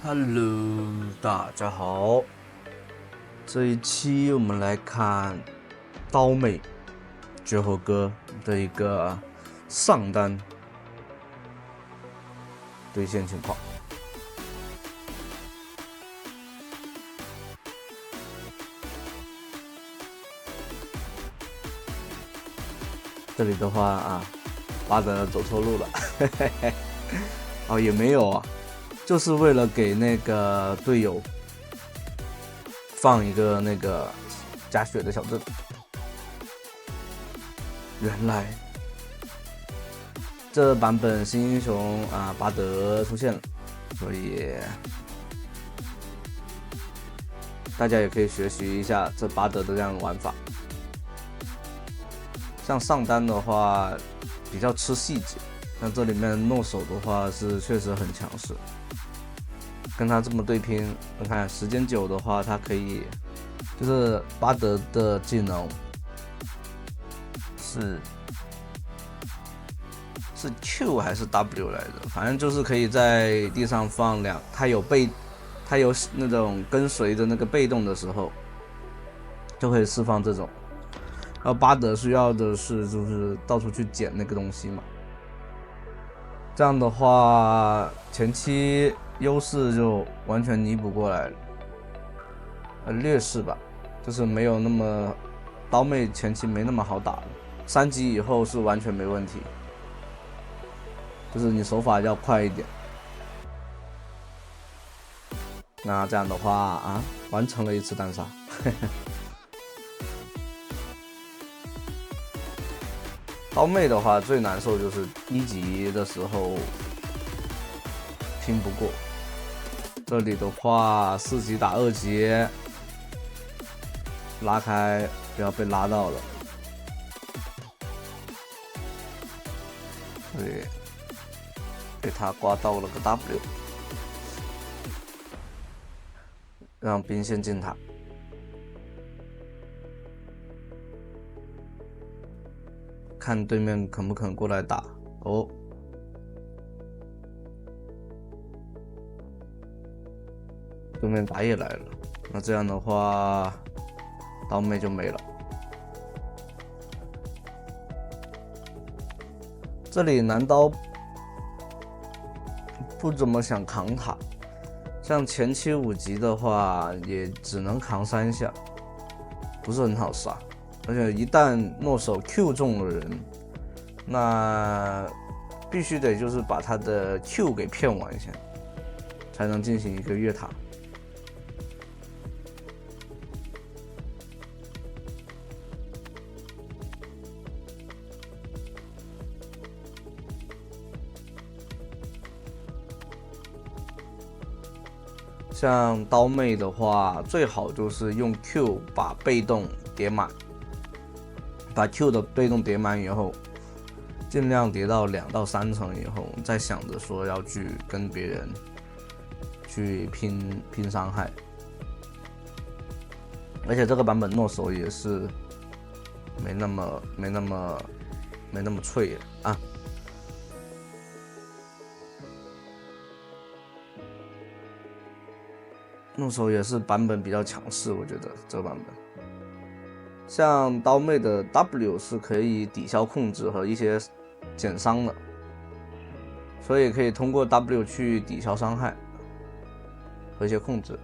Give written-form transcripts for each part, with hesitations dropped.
Hello，大家好。这一期我们来看刀妹绝活哥的一个上单兑现情况。这里的话啊，巴德走错路了，哦也没有啊，就是为了给那个队友放一个那个加血的小阵。原来这版本新英雄啊，巴德出现了，所以大家也可以学习一下这巴德的这样的玩法。像上单的话比较吃细节，像这里面诺手的话是确实很强势，跟他这么对拼，你看时间久的话，他可以就是巴德的技能是 Q 还是 W 来着，反正就是可以在地上放两，他有那种跟随的那个被动的时候，就会释放这种。然后巴德需要的是就是到处去捡那个东西嘛，这样的话前期优势就完全弥补过来了，劣势吧，就是没有那么刀妹前期没那么好打了，3级以后是完全没问题，就是你手法要快一点。那这样的话啊，完成了一次单杀。刀妹的话最难受就是1级的时候拼不过，这里的话4级打2级，拉开不要被拉到了，对，被他刮到了个 W， 让兵线进塔。看对面肯不肯过来打哦，对面打野来了，那这样的话，刀妹就没了。这里男刀不怎么想扛塔，像前期5级的话，也只能扛3下，不是很好杀。而且一旦诺手 Q 中了人，那必须得就是把他的 Q 给骗完先，才能进行一个越塔。像刀妹的话，最好就是用 Q 把被动叠满。把 Q 的被动叠满以后，尽量叠到2到3层以后，再想着说要去跟别人去拼伤害。而且这个版本诺手也是没那么脆啊。诺手也是版本比较强势，我觉得这个版本。像刀妹的 W 是可以抵消控制和一些减伤的，所以可以通过 W 去抵消伤害和一些控制。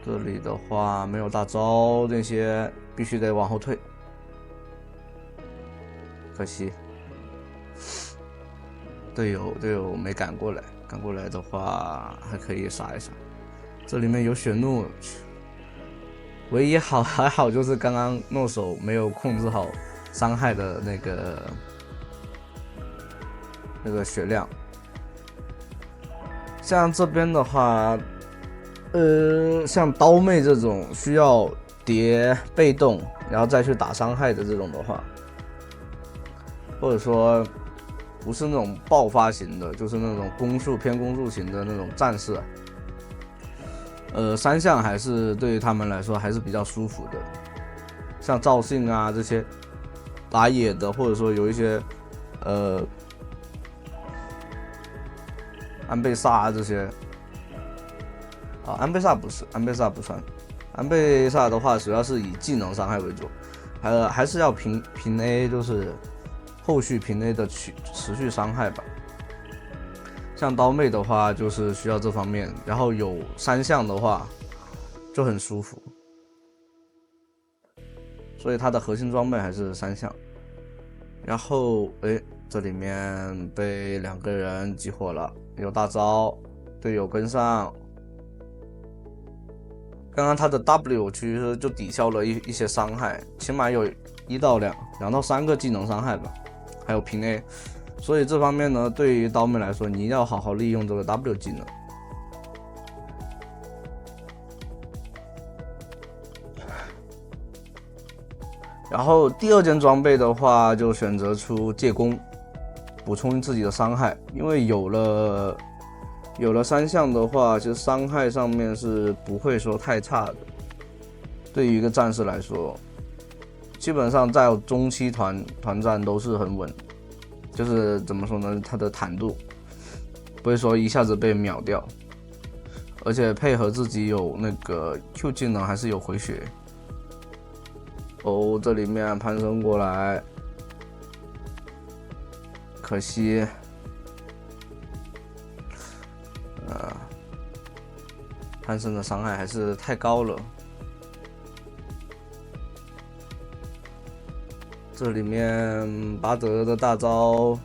这里的话没有大招，那些必须得往后退，可惜队友没赶过来，赶过来的话还可以杀一杀。这里面有血怒。唯一还好就是刚刚诺手没有控制好伤害的那个血量。像这边的话，像刀妹这种需要叠被动然后再去打伤害的这种的话，或者说不是那种爆发型的，就是那种偏攻速型的那种战士。3项还是对于他们来说还是比较舒服的，像赵信啊这些打野的，或者说有一些安倍萨这些。安倍萨不是，安倍萨不算。安倍萨的话，主要是以技能伤害为主，还是要平 A， 就是后续平 A 的持续伤害吧。像刀妹的话，就是需要这方面，然后有3项的话就很舒服，所以它的核心装备还是3项。然后这里面被2个人激活了，有大招，队友跟上。刚刚他的 W 其实就抵消了一些伤害，起码有1到2到3个技能伤害吧，还有平 A， 所以这方面呢，对于刀妹来说，你要好好利用这个 W 技能。然后第2件装备的话，就选择出借弓，补充自己的伤害，因为有了3项的话，其实伤害上面是不会说太差的。对于一个战士来说，基本上在中期团战都是很稳，就是怎么说呢，它的坦度不会说一下子被秒掉，而且配合自己有那个 Q 技能还是有回血。这里面攀升过来，可惜。潘森的伤害还是太高了。这里面巴德的大招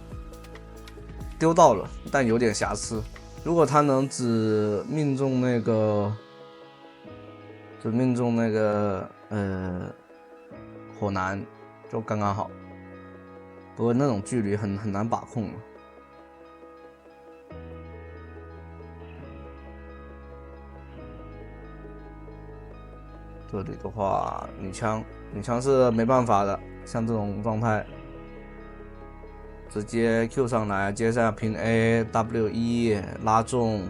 丢到了，但有点瑕疵。如果他能只命中那个火男，就刚刚好。不过那种距离很难把控了。这里的话，女枪是没办法的，像这种状态，直接 Q 上来，接下平 A W1 拉中，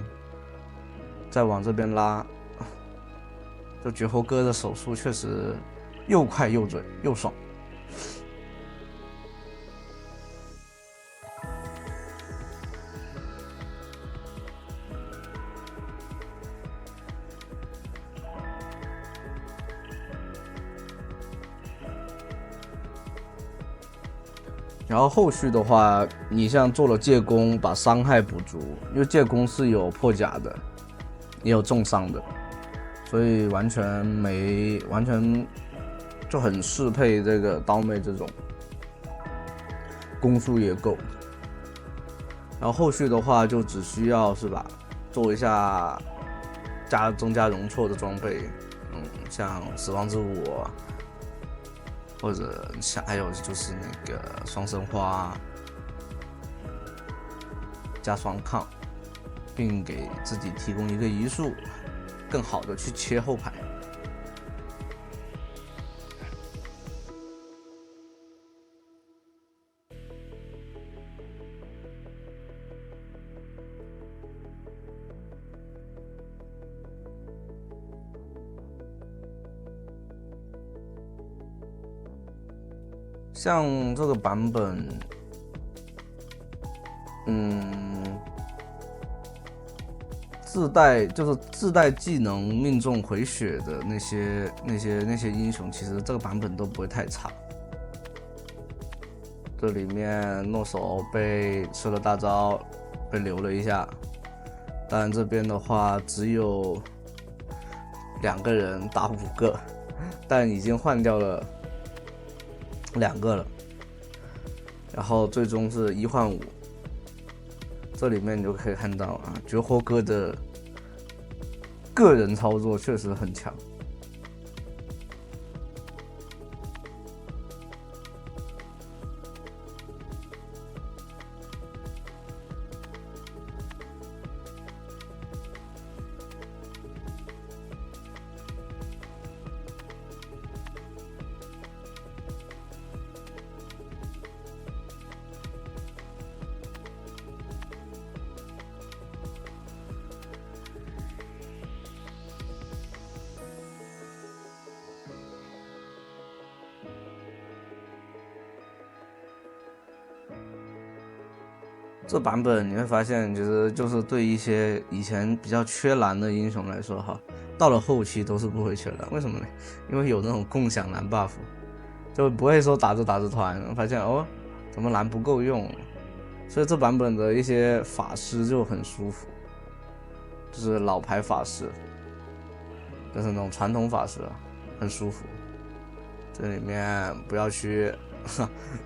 再往这边拉。这绝猴哥的手速确实又快又准又爽。然后后续的话，你像做了借弓，把伤害补足，因为借弓是有破甲的，也有重伤的，所以完全就很适配这个刀妹这种，攻速也够。然后后续的话就只需要是吧，做一下增加容错的装备，像死亡之舞。或者还有就是那个双生花加双抗，并给自己提供一个移速，更好的去切后排。像这个版本，自带技能命中回血的那些英雄，其实这个版本都不会太差。这里面诺手被吃了大招，被留了一下，当然这边的话只有2个人打5个，但已经换掉了2个了，然后最终是1换5。这里面你就可以看到绝活哥的个人操作确实很强。这版本你会发现，其实就是对一些以前比较缺蓝的英雄来说哈，到了后期都是不会缺蓝。为什么呢？因为有那种共享蓝 buff， 就不会说打着打着团发现哦，怎么蓝不够用，所以这版本的一些法师就很舒服，就是老牌法师，就是那种传统法师，很舒服。这里面不要去，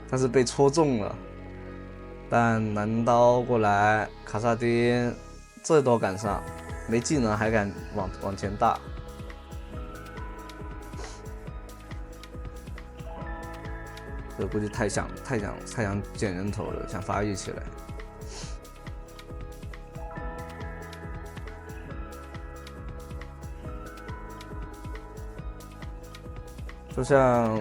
但是被戳中了。但蓝刀过来，卡萨丁这都敢上，没技能还敢往前大，这估计太想捡人头了，想发育起来。就像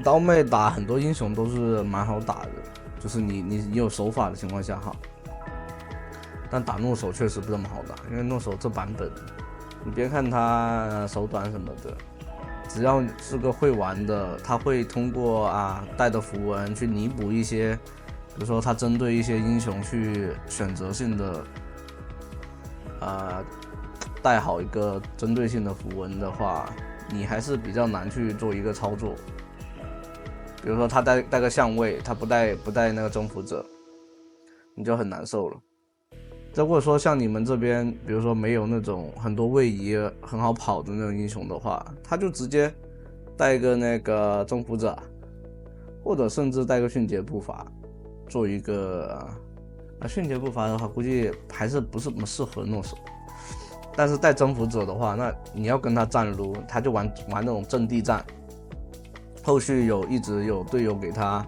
刀妹打很多英雄都是蛮好打的。就是你有手法的情况下哈，但打诺手确实不怎么好打，因为诺手这版本，你别看他手短什么的，只要是个会玩的，他会通过带的符文去弥补一些，比如说他针对一些英雄去选择性的带好一个针对性的符文的话，你还是比较难去做一个操作。比如说他带个相位，他不带那个征服者，你就很难受了。如果说像你们这边，比如说没有那种很多位移很好跑的那种英雄的话，他就直接带一个那个征服者，或者甚至带个迅捷步伐，做一个迅捷步伐的话，估计还是不是那么适合诺手。但是带征服者的话，那你要跟他站撸，他就玩那种阵地战。后续一直有队友给他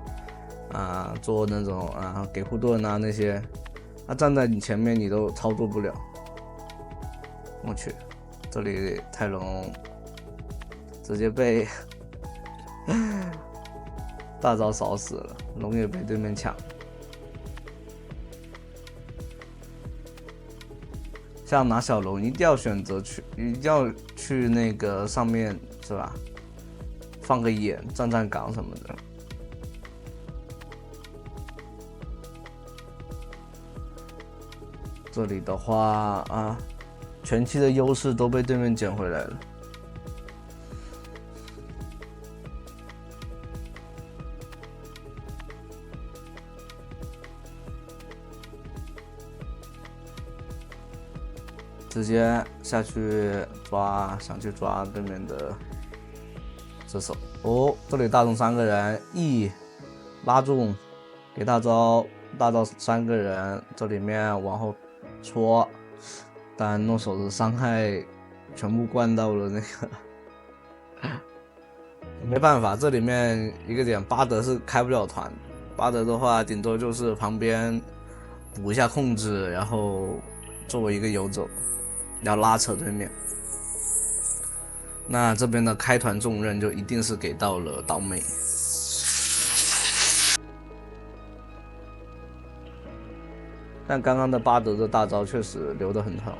做那种给护盾那些，他站在你前面你都操作不了。我去，这里泰隆直接被大招扫死了，龙也被对面抢。像拿小龙一定要选择一定要去那个上面是吧？放个眼站岗什么的。这里的话前期的优势都被对面捡回来了。直接下去抓，想去抓对面的这手这里大众3个人拉中，给大招3个人，这里面往后戳，但诺手的伤害全部灌到了那个，没办法，这里面一个点巴德是开不了团，巴德的话顶多就是旁边补一下控制，然后作为一个游走，要拉扯对面。那这边的开团重任就一定是给到了刀妹。但刚刚的巴德的大招确实留得很好。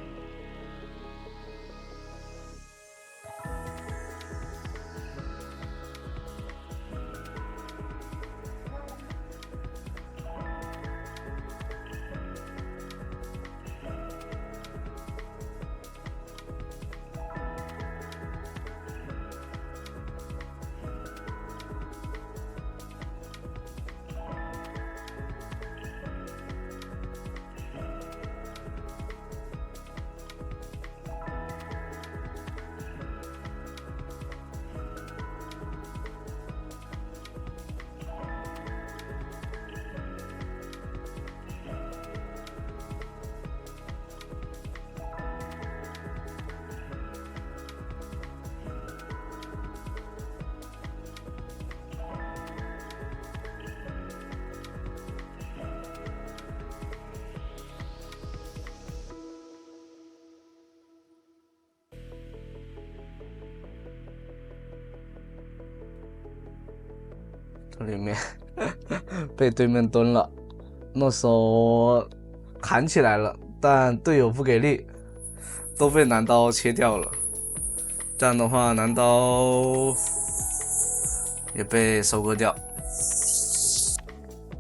这里面被对面蹲了，诺手砍起来了，但队友不给力，都被蓝刀切掉了。这样的话，蓝刀也被收割掉。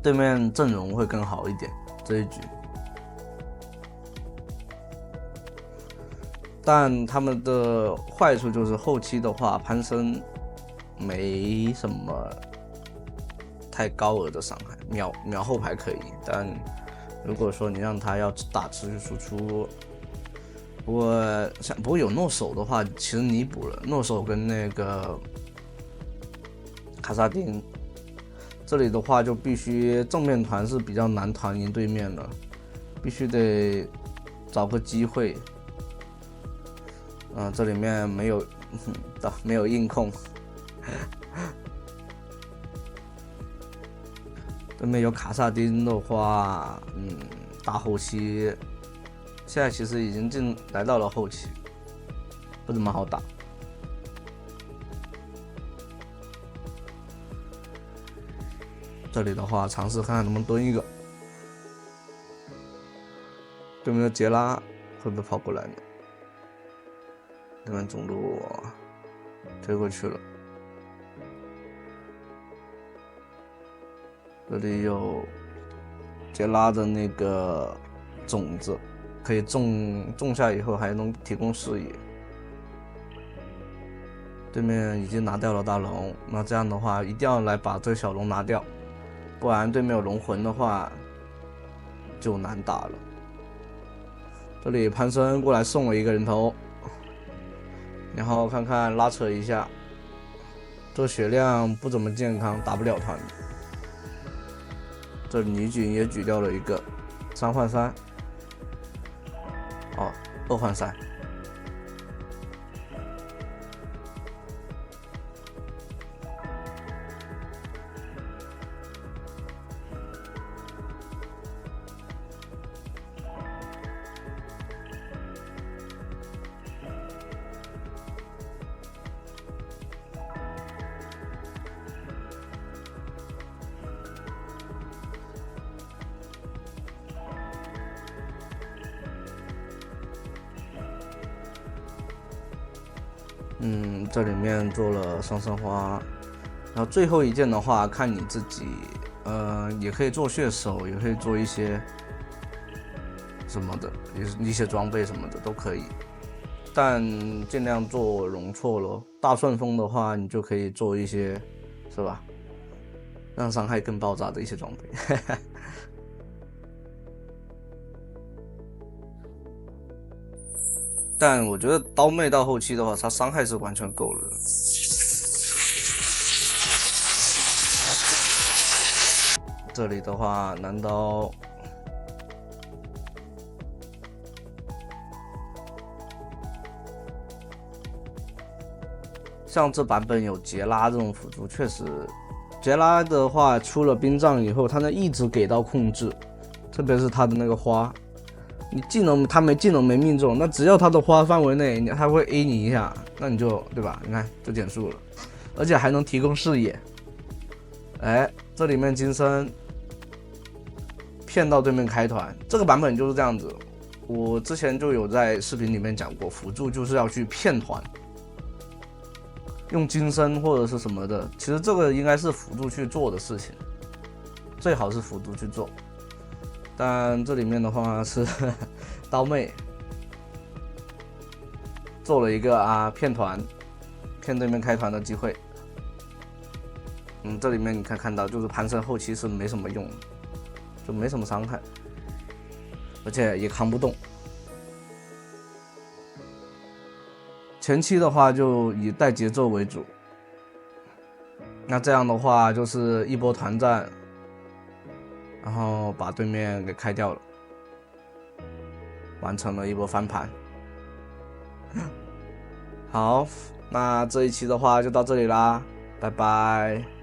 对面阵容会更好一点，这一局。但他们的坏处就是后期的话，潘森没什么太高额的伤害，秒后排可以，但如果说你让他要打持续输出，不过有诺手的话，其实弥补了诺手跟那个卡萨丁，这里的话就必须正面团是比较难团赢对面的，必须得找个机会。这里面没有硬控，对面有卡萨丁的话，大后期，现在其实已经来到了后期，不怎么好打。这里的话，尝试看看能不能蹲一个，对面的杰拉会不会跑过来呢？对面中路推过去了，这里有杰拉的那个种子，可以种下以后还能提供视野。对面已经拿掉了大龙，那这样的话一定要来把这小龙拿掉，不然对面有龙魂的话就难打了。这里潘森过来送了一个人头。然后看看拉扯一下，这血量不怎么健康，打不了团。这女警也举掉了一个3换3，哦，2换3。这里面做了双生花，然后最后一件的话看你自己，也可以做血手，也可以做一些什么的，一些装备什么的都可以，但尽量做容错咯。大顺风的话，你就可以做一些，是吧？让伤害更爆炸的一些装备。但我觉得刀妹到后期的话，她伤害是完全够了的。这里的话，男刀像这版本有杰拉这种辅助，确实，杰拉的话出了冰杖以后，他能一直给到控制，特别是他的那个花。你技能他没技能没命中，那只要他的花范围内，他会 A 你一下，那你就对吧？你看就减速了，而且还能提供视野。哎，这里面金身骗到对面开团，这个版本就是这样子。我之前就有在视频里面讲过，辅助就是要去骗团，用金身或者是什么的，其实这个应该是辅助去做的事情，最好是辅助去做。但这里面的话是刀妹做了一个骗团，骗对面开团的机会。这里面你看到就是潘森后期是没什么用，就没什么伤害，而且也扛不动。前期的话就以带节奏为主，那这样的话就是一波团战。然后把对面给开掉了，完成了一波翻盘。好，那这一期的话就到这里啦，拜拜。